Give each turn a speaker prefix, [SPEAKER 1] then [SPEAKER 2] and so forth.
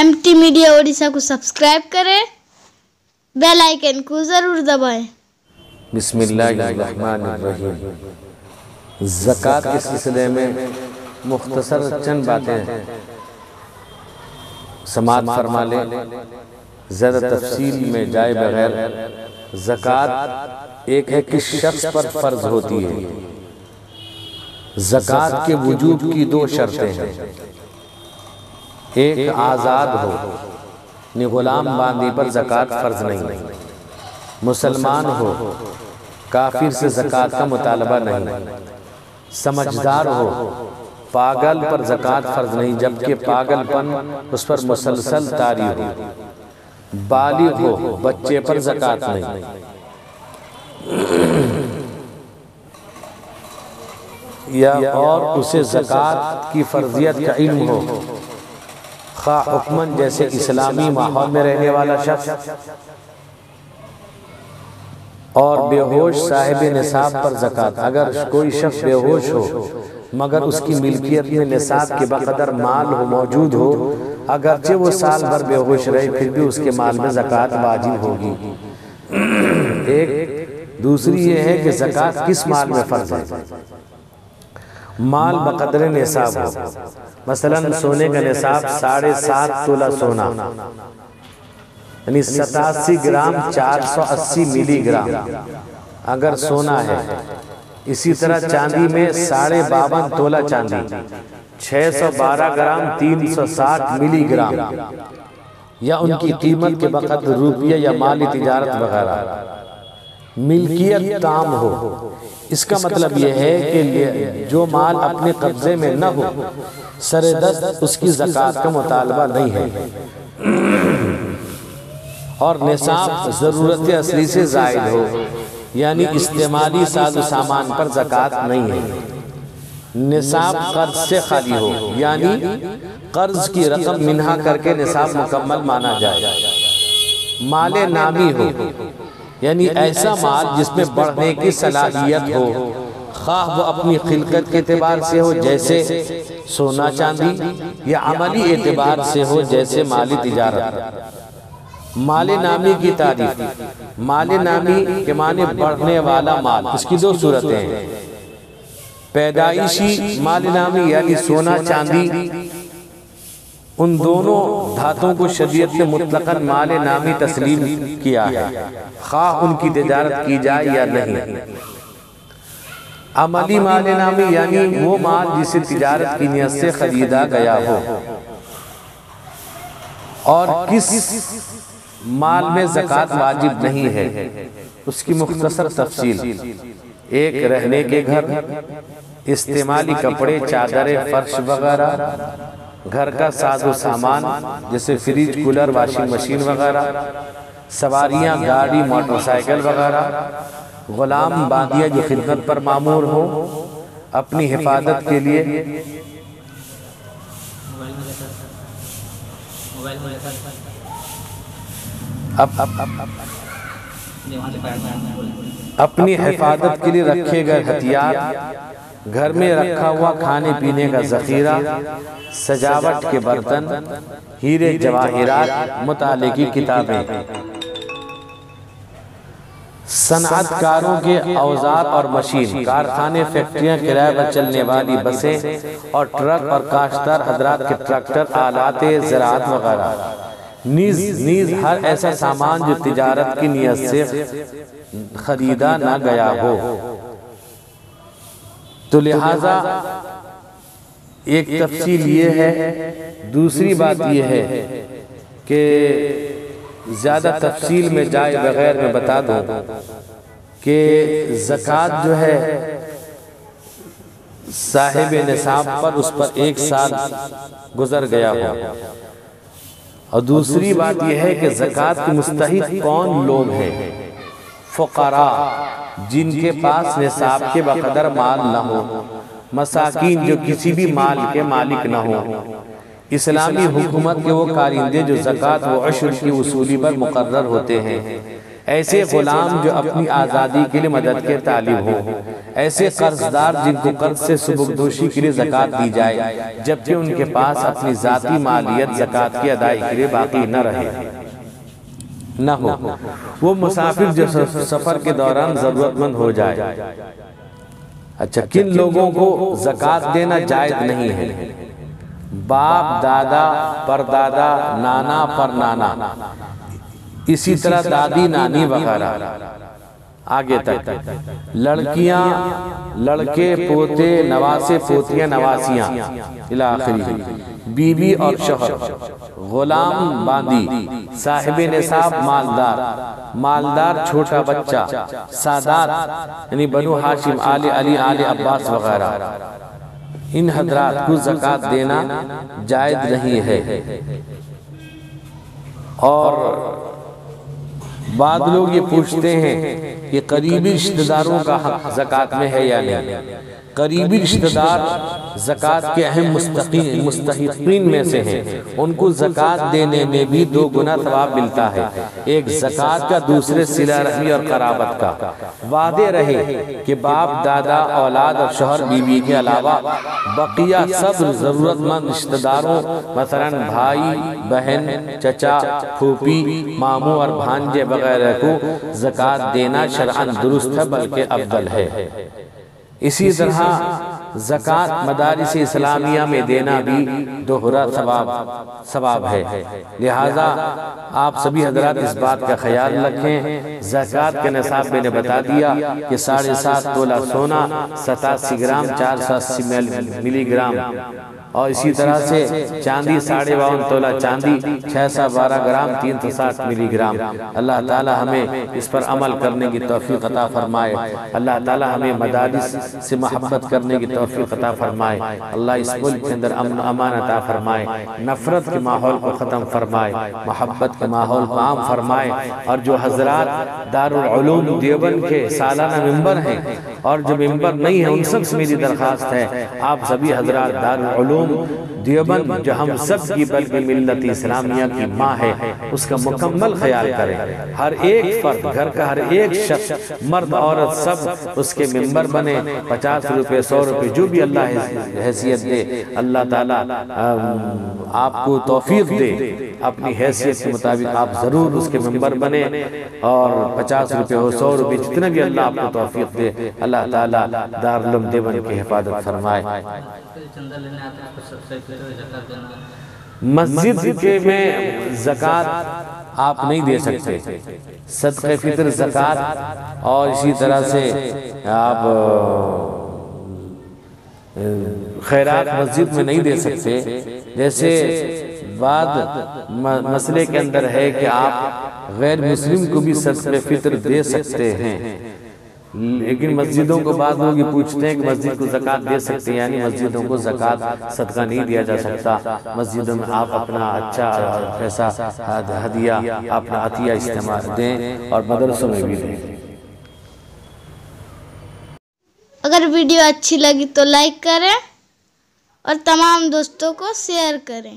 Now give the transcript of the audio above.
[SPEAKER 1] MT media Odisha को subscribe करें, bell icon को ज़रूर दबाएं।
[SPEAKER 2] बिस्मिल्लाहिर्रहमानिर्रहीम। ज़कात के सिलसिले में मुख्तसर चंद बातें समाअत फरमा लें, ज़्यादा तफसील में जाए बगैर। ज़कात एक है किस शख्स पर फ़र्ज होती है। ज़कात के वजूब की दो शर्तें हैं। एक आज़ाद हो, गुलाम बांदी पर ज़कात फ़र्ज नहीं। मुसलमान हो, काफिर से ज़कात का मुतालबा नहीं। समझदार हो, पागल पर ज़कात फ़र्ज नहीं, जबकि पागलपन उस पर मुसलसल तारी हो। बालिग हो, बच्चे पर ज़कात नहीं। या और उसे ज़कात की फ़र्ज़ियत का इल्म हो, खा हुक्मन जैसे इस्लामी माहौल में रहने वाला शख्स, और बेहोश साहिब निसाब पर ज़कात। अगर कोई शख्स बेहोश हो मगर उसकी मिल्कियत में निसाब के बक़दर माल हो, मौजूद हो, अगरचे वो साल भर बेहोश रहे फिर भी उसके माल में ज़कात वाजिब होगी। एक दूसरी ये है कि ज़कात किस माल में फ़र्ज है। माल बक़दर निसाब हो, मसलन सोने का निसाब 7.5 तोला सोना, यानी 87 ग्राम 480 मिलीग्राम अगर सोना है। इसी तरह चांदी में 52.5 तोला चांदी, 612 ग्राम 360 मिलीग्राम, या उनकी कीमत के बक़द्र रुपया या माली तिजारत वगैरह। मिल्कियत ताम हो, इसका मतलब यह है कि जो माल अपने कब्जे में न हो, सरेदस्त उसकी ज़कात का मुतालबा नहीं है। और निसाब ज़रूरत असली से ज़ायद हो, यानी इस्तेमाली साज़ो सामान पर ज़कात नहीं है। निसाब कर्ज से खाली हो, यानी कर्ज की रकम मिन्हा करके निसाब मुकम्मल माना जाए। माले नामी हो, यानी ऐसा माल जिसमें बढ़ने की सलाहियत हो, खा वो अपनी खिलकत के एतबार से हो जैसे सोना चांदी, या अमली एतबार से हो जैसे माली तिजारत। माले नामी की तारीफ। माले नामी के माने बढ़ने वाला माल। इसकी दो सूरतें हैं। पैदाइशी माले नामी यानी सोना चांदी, उन दोनों धातुओं को शरीयत ने मुतलकन माले नामी तस्लीम किया है, खा उनकी तिजारत की जाए या नहीं। अमली माले नामी यानी वो माल जिसे तिजारत की नियत से खरीदा गया हो। और किस माल में ज़कात वाजिब नहीं है, उसकी मुख्तसर तफसील। एक रहने के घर, इस्तेमाली कपड़े, चादरें, फर्श वगैरह, घर का साजो सामान जैसे फ्रिज, कूलर, वॉशिंग मशीन वगैरह, सवारियां, गाड़ी, मोटरसाइकिल वगैरह, गुलाम बांदिया जो खिदमत पर मामूर हो, अपनी हिफाजत के लिए अपनी हिफाजत के लिए रखे गए हथियार, घर में रखा हुआ खाने पीने का ज़ख़ीरा, सजावट के बर्तन, हीरे जवाहिरात, मुताले की किताबें, सनअतकारों के औजार और मशीन, कारखाने, फैक्ट्रियां, किराए पर चलने वाली बसें और ट्रक, और काश्तकार हजरात के ट्रैक्टर, आलाते ज़राअत वगैरह। नीज़ हर ऐसा सामान जो तिजारत की नियत से खरीदा ना गया हो। तो लिहाजा एक तफसील ये है। दूसरी बात ये है कि ज़्यादा तफसील में जाए बगैर मैं बता दूं कि ज़कात जो है साहिब निसाब पर, उस पर 1 साल गुजर गया हो। और दूसरी बात यह है कि ज़कात के मुस्तहिक़ कौन लोग हैं। फ़ुक़रा, जिनके पास निसाब के बक़दर माल न हो, मसाकीन जो किसी भी माल के मालिक न हो, इस्लामी हुकूमत के वो कारिंदे जो ज़कात व अश्र की वसूली पर मुक़र्रर होते हैं, ایسے غلام جو اپنی آزادی کے لیے مدد کے طالب ہوں، ایسے قرضدار جن کو قرض سے سبکدوشی کے لیے زکوٰۃ دی جائے جبکہ ان کے پاس اپنی ذاتی مالیت زکوٰۃ کی ادائیگی کے لیے باقی نہ رہے نہ ہو، وہ مسافر جو سفر کے دوران ضرورت مند ہو جائے۔ اچھا، کن لوگوں کو زکوٰۃ دینا جائز نہیں ہے؟ باپ، دادا، پردادا، نانا، پرنانا، اسی طرح دادی، نانی وغیرہ، آگے تک لڑکیاں، لڑکے، پوتے، نواسے، پوتیاں، نواسیاں، الی آخری، بیوی اور شوہر، غلام، باندی، صاحب نصاب، مالدار، مالدار چھوٹا بچہ، سادات یعنی بنو ہاشم، آل علی، آل عباس وغیرہ، ان حضرات کو زکوٰۃ دینا جائز نہیں ہے۔ اور بعض لوگ یہ پوچھتے ہیں کہ قریبی رشتہ داروں کا حق زکوٰۃ میں ہے یا نہیں؟ قریبی رشتہ دار زکوٰۃ کے اہم مستحقین میں سے ہیں، ان کو زکوٰۃ دینے میں بھی 2 گنا ثواب ملتا ہے، ایک زکوٰۃ کا، دوسرے صلہ رحمی اور قرابت کا۔ وعدے رہے کہ باپ، دادا، اولاد اور شوہر بیوی کے علاوہ بقیہ سب ضرورت مند رشتہ داروں مثلا بھائی، بہن، چچا، پھوپھی، ماموں اور بھانجے وغیرہ کو زکوٰۃ دینا شرعاً درست ہے بلکہ افضل ہے۔ اسی طرح زکوٰۃ مدارس اسلامیہ میں دینا بھی دوہرا ثواب ہے، لہٰذا آپ سبھی حضرات اس بات کا خیال رکھیں۔ زکوٰۃ کے نصاب میں نے بتا دیا کہ 7.5 تولہ سونا، 87 گرام 480 ملی گرام، اور اسی طرح سے چاندی 52.5 تولہ چاندی، 612 گرام 360 ملی گرام۔ اللہ تعالی ہمیں اس پر عمل کرنے کی توفیق عطا فرمائے، اللہ تعالی ہمیں مدارس سے محبت کرنے کی توفیق عطا فرمائے، اللہ اس ملک کے اندر امن و امان عطا فرمائے، نفرت کے ماحول کو ختم فرمائے، محبت کے ماحول کو عام فرمائے۔ اور جو حضرات دارالعلوم دیوبند کے سالانہ ممبر ہیں اور جو ممبر نہیں ہیں، ان سب سے میری درخواست ہے آپ سبھی حضرات دارالعلوم دیوبند جو ہم سب کی بلکہ ملت اسلامیہ کی ماں ہے، اس کا مکمل خیال کریں۔ ہر ایک فرد، گھر کا ہر ایک شخص، مرد عورت سب اس کے ممبر بنے، 50 روپے 100 روپے جو بھی اللہ حیثیت دے، اللہ تعالیٰ آپ کو توفیق دے، اپنی حیثیت کے مطابق آپ ضرور اس کے ممبر بنے، اور 50 روپے ہو 100 روپے جتنا بھی اللہ آپ کو توفیق دے، اللہ تعالیٰ دارالعلوم دیوبند کی حفاظت فرمائے۔ مسجد کے میں زکوٰۃ آپ نہیں دے سکتے، صدقہ فطر، زکوٰۃ، اور اسی طرح سے آپ خیرات مسجد میں نہیں دے سکتے۔ جیسے بعد مسئلے کے اندر ہے کہ آپ غیر مسلم کو بھی صدقہ فطر دے سکتے ہیں، لیکن مسجدوں کو بعض لوگ یہ پوچھتے ہیں کہ مسجد کو زکوٰۃ دے سکتے ہیں، یعنی مسجدوں کو زکوٰۃ صدقہ نہیں دیا جا سکتا۔ مسجدوں میں آپ اپنا اچھا پیسہ، ہدیہ، اپنا عطیہ استعمال دیں، اور مدرسوں میں بھی دیں۔
[SPEAKER 1] اگر ویڈیو اچھی لگی تو لائک کریں اور تمام دوستوں کو شیئر کریں۔